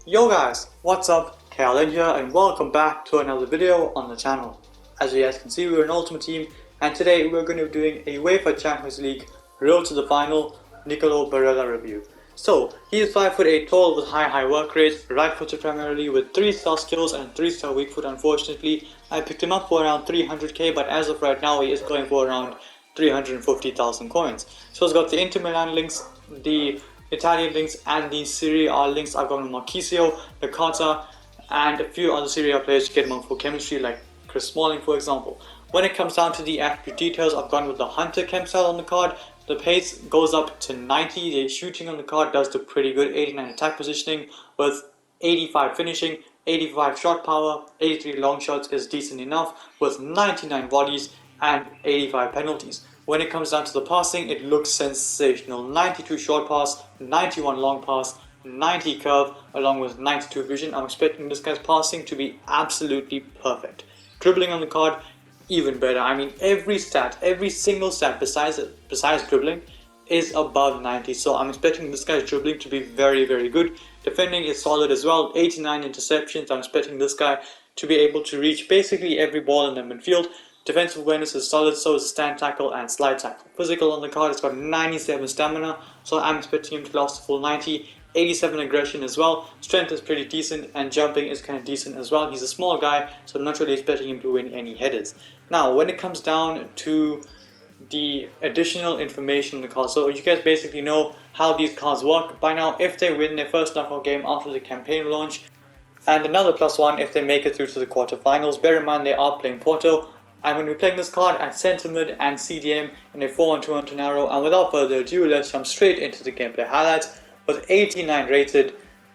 Yo guys, what's up? Kalen here and welcome back to another video on the channel. As you guys can see, we're an ultimate team and today we're going to be doing a Uefa Champions League road to the final Nicoló Barella review. So, he is 5'8" tall with high work rate, right footed primarily with 3-star skills and 3-star weak foot. Unfortunately, I picked him up for around 300k, but as of right now he is going for around 350,000 coins. So he's got the Inter Milan links, the Italian links and the Serie A links. I've got Marchisio, Nicoló, and a few other Serie A players to get him for chemistry, like Chris Smalling for example. When it comes down to the attribute details, I've gone with the Hunter chem style on the card. The pace goes up to 90, the shooting on the card does look pretty good, 89 attack positioning with 85 finishing, 85 shot power, 83 long shots is decent enough with 99 volleys and 85 penalties. When it comes down to the passing, it looks sensational. 92 short pass, 91 long pass, 90 curve, along with 92 vision. I'm expecting this guy's passing to be absolutely perfect. Dribbling on the card, even better. I mean, every single stat besides dribbling is above 90. So I'm expecting this guy's dribbling to be very good. Defending is solid as well, 89 interceptions. I'm expecting this guy to be able to reach basically every ball in the midfield. Defensive awareness is solid, so is the stand tackle and slide tackle. Physical on the card, it's got 97 stamina, so I'm expecting him to last the full 90. 87 aggression as well. Strength is pretty decent and jumping is kind of decent as well. He's a small guy, so I'm not really expecting him to win any headers. Now, when it comes down to the additional information on the card, so you guys basically know how these cards work by now. If they win their first knockout game after the campaign launch, and another +1 if they make it through to the quarterfinals. Bear in mind they are playing Porto. I'm going to be playing this card at centre mid and CDM in a 4-on-2 narrow, and without further ado, let's jump straight into the gameplay highlights. With 89 rated,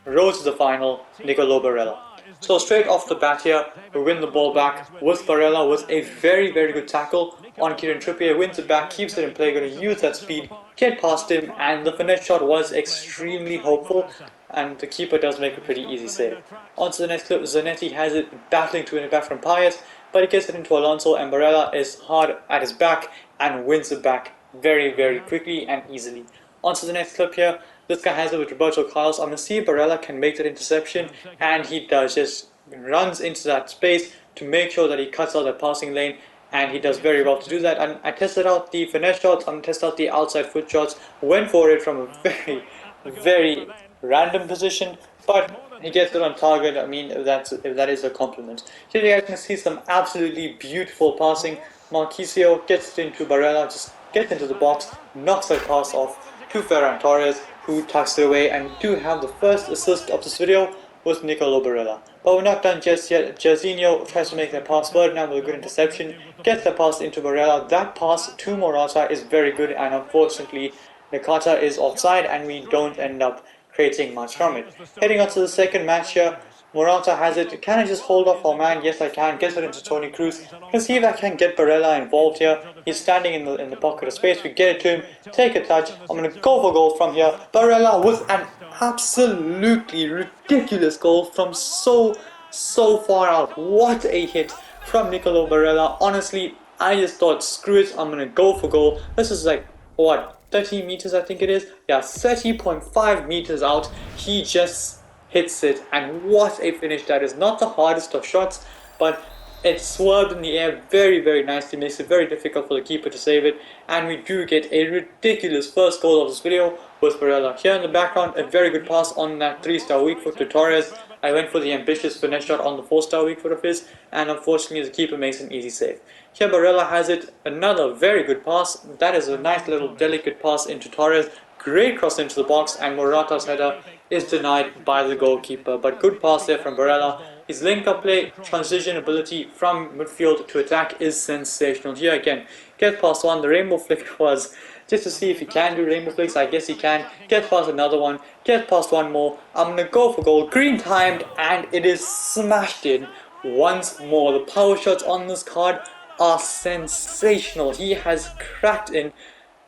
road to the final, Nicoló Barella. So straight off the bat here, we win the ball back with Barella with a very good tackle on Kieran Trippier, wins it back, keeps it in play, going to use that speed, get past him, and the finesse shot was extremely hopeful, and the keeper does make a pretty easy save. On to the next clip, Zanetti has it battling to win it back from Payet, but he gets it into Alonso and Barella is hard at his back and wins it back very quickly and easily. On to the next clip here, this guy has it with Roberto Carlos. I'm going to see if Barella can make that interception, and he does, just runs into that space to make sure that he cuts out that passing lane, and he does very well to do that. And I tested out the finesse shots, I'm going to test out the outside foot shots, went for it from a very random position, but he gets it on target. I mean, if that is a compliment. Here you guys can see some absolutely beautiful passing. Marchisio gets it into Barella, just gets into the box, knocks that pass off to Ferran Torres, who tucks it away, and we do have the first assist of this video with Nicoló Barella. But we're not done just yet. Jorginho tries to make that pass forward now with a good interception, gets the pass into Barella. That pass to Morata is very good, and unfortunately Nicoló is offside and we don't end up creating much from it. Heading on to the second match here, Morata has it. Can I just hold off our man? Yes I can. Gets it into Toni Kroos. Let's see if I can get Barella involved here. He's standing in the pocket of space. We get it to him. Take a touch. I'm going to go for goal from here. Barella with an absolutely ridiculous goal from so far out. What a hit from Nicoló Barella. Honestly, I just thought, screw it, I'm going to go for goal. This is like, what, 30 meters I think it is? Yeah, 30.5 meters out. He just hits it, and what a finish that is. Not the hardest of shots, but it swerved in the air very nicely, makes it very difficult for the keeper to save it, and we do get a ridiculous first goal of this video with Barella. Here in the background, a very good pass on that 3-star weak foot to Torres. I went for the ambitious finesse shot on the 4-star weak foot of his, and unfortunately the keeper makes an easy save. Here Barella has it, another very good pass. That is a nice little delicate pass into Torres. Great cross into the box, and Morata's header is denied by the goalkeeper. But good pass there from Barella. His link-up play, transition ability from midfield to attack is sensational. Here again, get past one. The rainbow flick was just to see if he can do rainbow flicks. I guess he can. Get past another one. Get past one more. I'm going to go for goal. Green timed, and it is smashed in once more. The power shots on this card are sensational. He has cracked in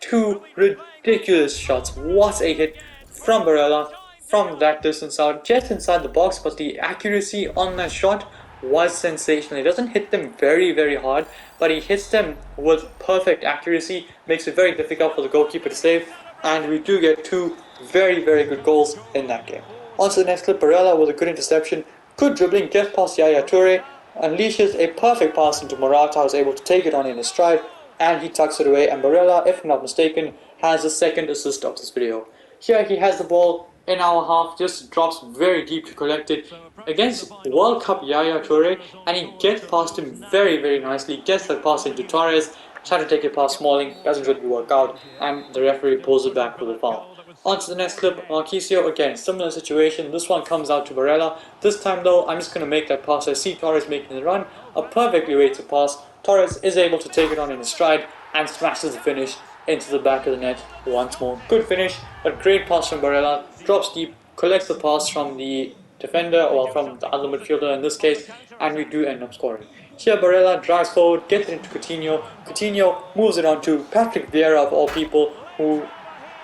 2 ridiculous shots. What a hit from Barella from that distance out, just inside the box, but the accuracy on that shot was sensational. He doesn't hit them very hard, but he hits them with perfect accuracy, makes it very difficult for the goalkeeper to save, and we do get 2 very good goals in that game. On to the next clip, Barella with a good interception, good dribbling, gets past Yaya Toure, unleashes a perfect pass into Morata, who's able to take it on in his stride, and he tucks it away, and Barella, if I'm not mistaken, has the second assist of this video. Here he has the ball in our half, just drops very deep to collect it against World Cup Yaya Toure, and he gets past him very nicely, gets that pass into Torres, tries to take it past Smalling, doesn't really work out, and the referee pulls it back with a foul. On to the next clip, Marchisio, again, similar situation, this one comes out to Barella. This time though, I'm just going to make that pass. I see Torres making the run, a perfectly weighted pass. Torres is able to take it on in his stride and smashes the finish into the back of the net once more. Good finish, but great pass from Barella, drops deep, collects the pass from the defender, or from the other midfielder in this case, and we do end up scoring. Here Barella drives forward, gets it into Coutinho. Coutinho moves it on to Patrick Vieira of all people, who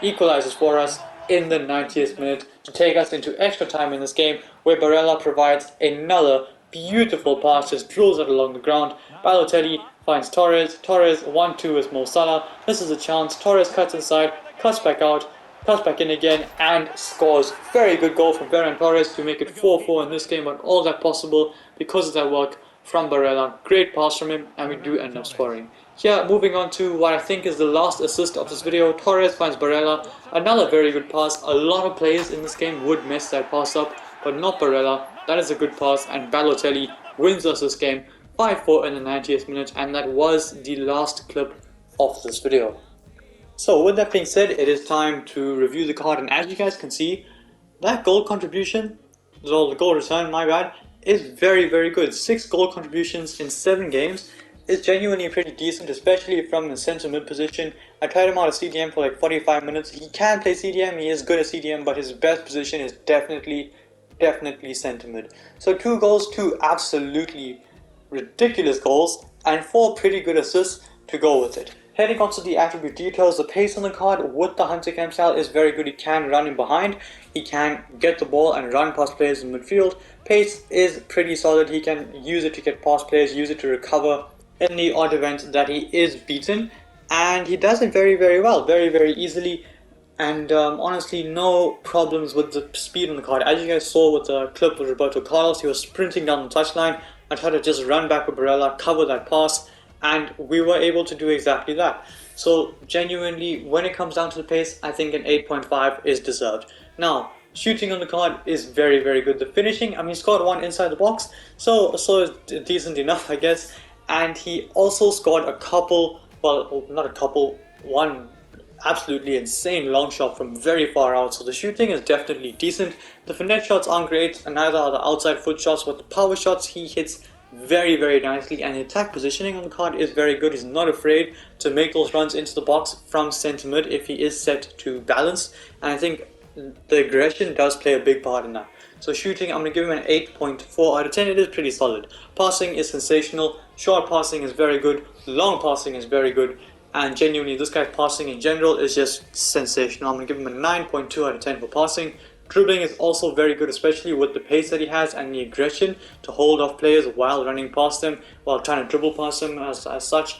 equalizes for us in the 90th minute to take us into extra time in this game, where Barella provides another beautiful pass, just drills it along the ground. Balotelli finds Torres, 1-2 with Mo Salah. This is a chance, Torres cuts inside, cuts back out, cuts back in again, and scores. Very good goal from Ferran Torres to make it 4-4 in this game, but all that possible because of that work from Barella. Great pass from him, and we do end up scoring. Here, moving on to what I think is the last assist of this video, Torres finds Barella, another very good pass. A lot of players in this game would mess that pass up, but not Barella. That is a good pass, and Balotelli wins us this game 5-4 in the 90th minute, and that was the last clip of this video. So with that being said, it is time to review the card, and as you guys can see, that goal contribution, the goal return, my bad, is very good. 6 goal contributions in 7 games. Is genuinely pretty decent, especially from the centre mid position. I tried him out at CDM for like 45 minutes. He can play CDM, he is good at CDM, but his best position is definitely centre mid. So 2 goals, 2 absolutely ridiculous goals, and 4 pretty good assists to go with it. Heading on to the attribute details, the pace on the card with the Hunter Cam style is very good. He can run in behind, he can get the ball and run past players in midfield. Pace is pretty solid, he can use it to get past players, use it to recover in the odd event that he is beaten, and he does it very well, very easily, and honestly no problems with the speed on the card. As you guys saw with the clip with Roberto Carlos, he was sprinting down the touchline. I tried to just run back with Barella, cover that pass, and we were able to do exactly that. So genuinely, when it comes down to the pace, I think an 8.5 is deserved. Now, shooting on the card is very good. The finishing, I mean, he scored 1 inside the box, so it's decent enough, I guess. And he also scored a couple, well, not a couple, one absolutely insane long shot from very far out. So the shooting is definitely decent. The finesse shots aren't great, and neither are the outside foot shots, but the power shots he hits very nicely, and the attack positioning on the card is very good. He's not afraid to make those runs into the box from centre mid if he is set to balance, and I think the aggression does play a big part in that. So shooting, I'm going to give him an 8.4 out of 10. It is pretty solid. Passing is sensational. Short passing is very good. Long passing is very good. And genuinely, this guy's passing in general is just sensational. I'm going to give him a 9.2 out of 10 for passing. Dribbling is also very good, especially with the pace that he has and the aggression to hold off players while running past them, while trying to dribble past them as such,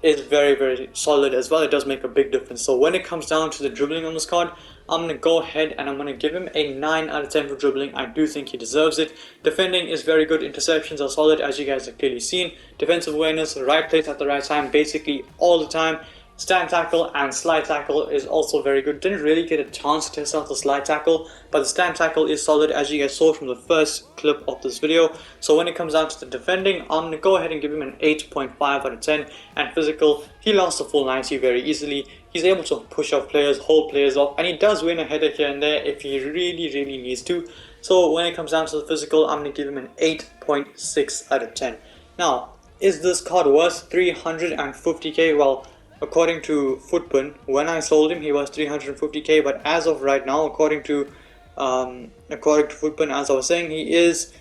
is very solid as well. It does make a big difference. So when it comes down to the dribbling on this card, I'm going to go ahead and I'm going to give him a 9 out of 10 for dribbling. I do think he deserves it. Defending is very good. Interceptions are solid, as you guys have clearly seen. Defensive awareness, right place at the right time, basically all the time. Stand tackle and slide tackle is also very good. Didn't really get a chance to test out the slide tackle, but the stand tackle is solid, as you guys saw from the first clip of this video. So when it comes down to the defending, I'm going to go ahead and give him an 8.5 out of 10. And physical, he lasts a full 90 very easily. He's able to push off players, hold players off, and he does win a header here and there if he really needs to. So when it comes down to the physical, I'm going to give him an 8.6 out of 10. Now, is this card worth 350k? Well, according to Footpin, when I sold him, he was 350k, but as of right now, according to Footpin, as I was saying, he is,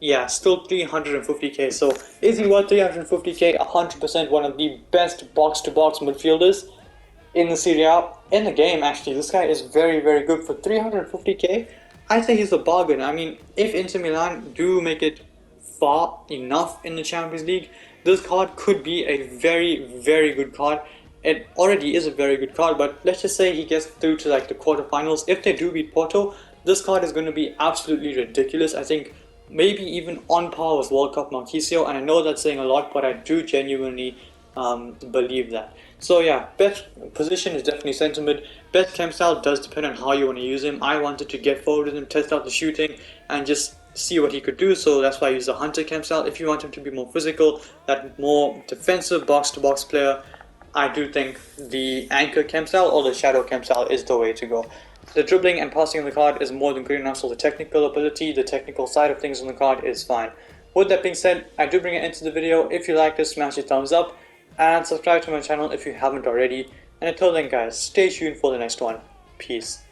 yeah, still 350k. So is he worth 350k? 100% one of the best box-to-box midfielders in the Serie A, in the game. Actually, this guy is very good. For 350k, I think he's a bargain. I mean, if Inter Milan do make it far enough in the Champions League, this card could be a very good card. It already is a very good card, but let's just say he gets through to like the quarterfinals. If they do beat Porto, this card is going to be absolutely ridiculous. I think maybe even on par with World Cup Marchisio, and I know that's saying a lot, but I do genuinely believe that. So yeah, best position is definitely centre mid. Best chem style does depend on how you want to use him. I wanted to get forward with him, test out the shooting, and just see what he could do, so that's why I use the Hunter chem style. If you want him to be more physical, that more defensive box-to-box player, I do think the Anchor chem style or the Shadow chem style is the way to go. The dribbling and passing on the card is more than good enough, so the technical ability, the technical side of things on the card is fine. With that being said, I do bring it into the video. If you like this, smash a thumbs up and subscribe to my channel if you haven't already. And until then guys, stay tuned for the next one. Peace.